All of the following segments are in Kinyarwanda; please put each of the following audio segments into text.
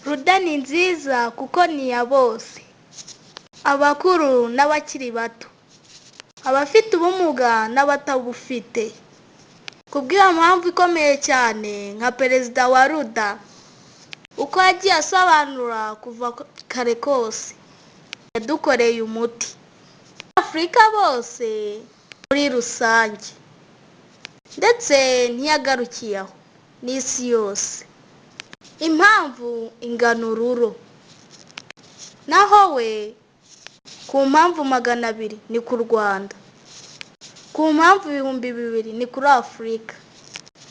ruda ni nziza kuko ni iya bose, abakuru n'abakiri bato, abafite ubumuga n'abatabufite. Kubw'iyo mpamvu ikomeye cyane nka perezida wa ruda uko yagiye asobanura kuva kare kose, yadukoreye umuti. Afurika bose muri rusange ndetse ntiyagarukiye aho, n'isi yose. Impamvu ingana ururo, naho we ku mpamvu 200 ni ku Rwanda, ku mpamvu 2,000 ni kuri Afurika,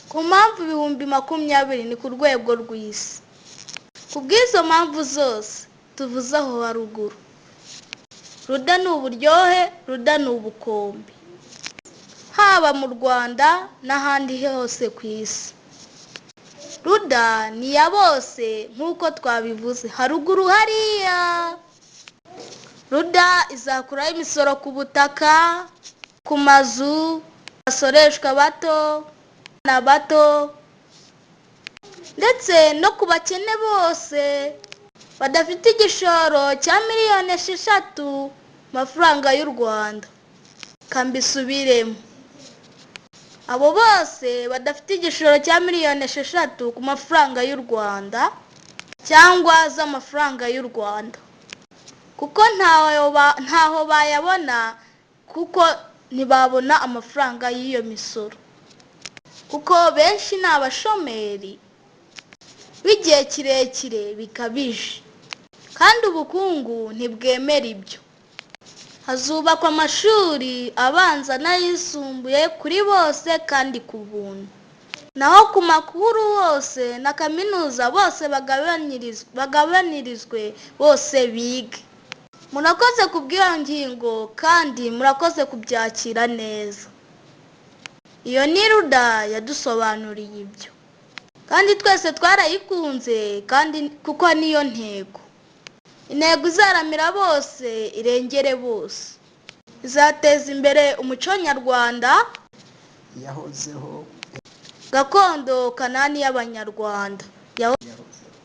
ku mpamvu 20,000 ni ku rwego rw'isi. Kubw'izo mpamvu zose tuvuze aho haruguru, ruda ni uburyohe, ruda ni ubukombe, haba mu Rwanda n'ahandi hose ku isi. Ruda ni iya bose nk'uko twabivuze haruguru hariya. Ruda izakuraho imisoro ku butaka, ku mazu, abasoreshwa bato ndetse no ku bakene bose badafite igishoro cya miliyoni 6 mafaranga y'u Rwanda. Kambisubiremo, abo bose badafite igishoro cya miliyoni 6 ku mafaranga y'u Rwanda cyangwa z'amafaranga y'u Rwanda, kuko ntaho bayabona, kuko ntibabona amafaranga y'iyo misoro, kuko benshi ni abashomeri b'igihe kirekire bikabije, kandi ubukungu ntibwemera ibyo. Hazubakwa amashuri abanza n'ayisumbuye kuri bose kandi ku buntu, naho ku makuru bose na kaminuza bose bagabanirizwe bose bige. Murakoze kubw'iyo ngingo kandi murakoze kubyakira neza. Iyo ni ruda yadusobanuriye ibyo, kandi twese twarayikunze, kandi kuko niyo ntego. Intego izaramira bose, irengere bose, izateza imbere umuco nyarwanda yahozeho, gakondo kanani y'Abanyarwanda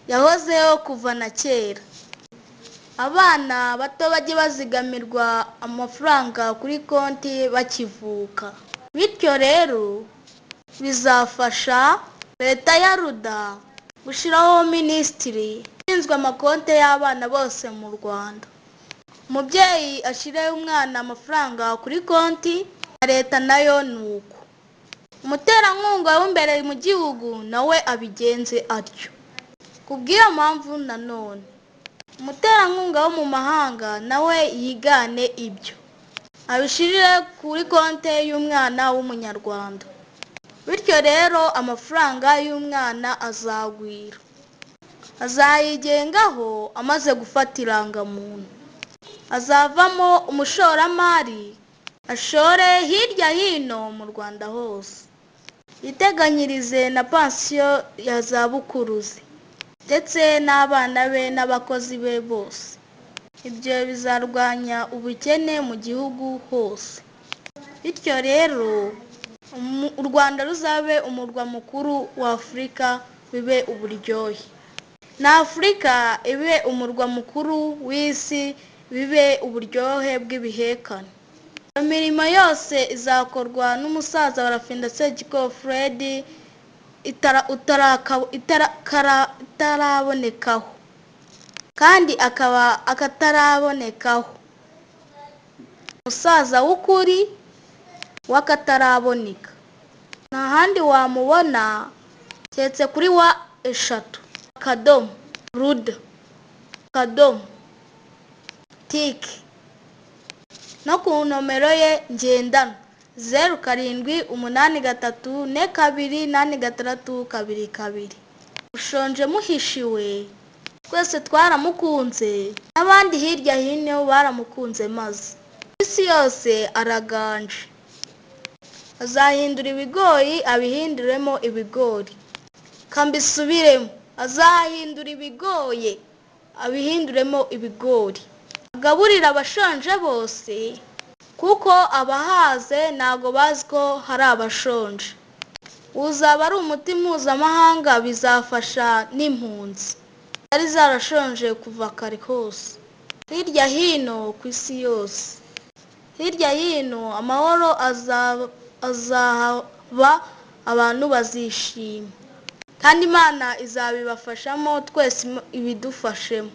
yahozeho kuva na kera. Abana bato bajye bazigamirwa amafaranga kuri konti bakivuka, bityo rero bizafasha leta ya ruda gushyiraho minisitiri ushinzwe amakonti y'abana bose mu Rwanda. Umubyeyi ashyirireho umwana amafaranga kuri konti, na leta nayo ni uko. Umuterankunga w'imbere mu gihugu nawe abigenze atyo. Kubw'iyo mpamvu nanone umuterankunga wo mu mahanga nawe yigane ibyo, abishyirire kuri konti y'umwana w'umunyarwanda, bityo rero amafaranga y'umwana azagwira, azayigengaho amaze gufata irangamuntu, azavamo umushoramari ashore hirya hino mu Rwanda hose, yiteganyirize na pansiyo ya zabukuru ze ndetse n'abana be n'abakozi be bose. Ibyo bizarwanya ubukene mu gihugu hose, bityo rero u Rwanda ruzabe umurwa mukuru wa Afurika, bibe uburyohe, na Afurika ibe umurwa mukuru w'isi, bibe uburyohe bw'ibihekane. Imirimo yose izakorwa n'umusaza wa Rafinda Segiko Fred itarabonekaho, kandi akaba akatarabonekaho, umusaza w'ukuri w'akataraboneka. Nta handi wamubona keretse kuri wa eshatu /ruda tiki, no ku nomero ye ngendanwa 0783428622. Ushonje muhishiwe, twese twaramukunze, n'abandi hirya hino baramukunze, maze isi yose araganje. Azahindura ibigori abihinduremo ibigori. Kambisubiremo, azahindura ibigoye abihinduremo ibigori. Agaburira abashonje bose, kuko abahaze ntago bazi ko hari abashonje. Uzaba ari umuti mpuzamahanga, bizafasha n'impunzi. zari zarashonje kuva kare kose. Hirya hino ku isi yose, hirya hino amahoro azahaba, abantu bazishima, kandi Imana izabibafashamo, twese ibidufashemo,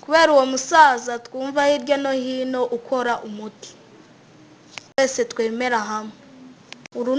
kubera uwo musaza twumva hirya no hino ukora umuti, twese twemera hamwe. Uru